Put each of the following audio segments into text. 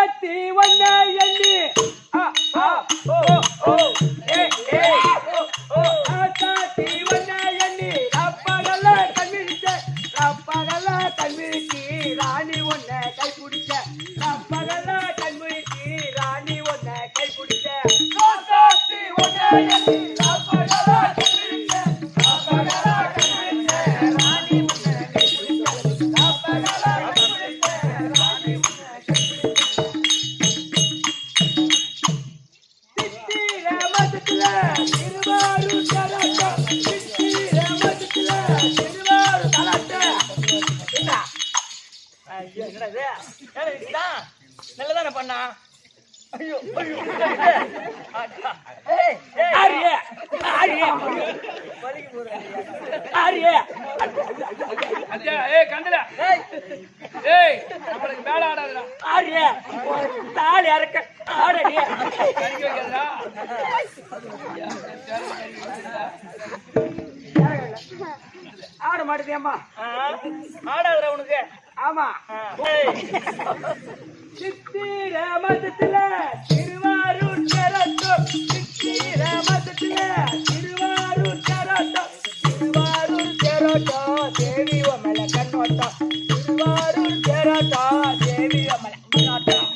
ராசாத்தி ஒன்ன எண்ணி ராசாத்தி ஒன்ன எண்ணி ரப்பகல கண்விழிச்சி ராணி ஒன்ன கை பிடிச்ச ரப்பகல கண்விழிச்சி ராணி ஒன்ன கை பிடிச்ச ராசாத்தி ஒன்ன எண்ணி ரப்பகல கண்விழிச்ச ரப்பகல கண்விழிச்ச ராணி ஒன்ன கை பிடிச்ச ரப்பகல கண்விழிச்ச ராணி ஒன்ன கை பிடிச்ச சித்திரமதுல திருவாரூர் கலாட்டம் சித்திரமதுல திருவாரூர் கலாட்டம் என்ன ஐயோ என்னது நல்லதானே பண்ணா ஐயோ ஆரியே வலிக்கு போற ஆரியே அஞ்சா கண்டல நம்மளுக்கு மேல ஆடாதடா ஆரியே தாலி அறக்க ஆடடி கறிக்க வைக்கிறதா ஆட மாட்டேதியம்மா ஆடாதடா உனக்கு ஆமா சித்திரமதுல திருவாரூர் கரட்டம் சித்திரமதுல திருவாரூர் கரட்டம் திருவாரூர் கரட்டம் தேவி ஒமல கண்ணோட்டம் திருவாரூர் கரட்டம் தேவி ஒமல கண்ணோட்டம்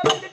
வந்து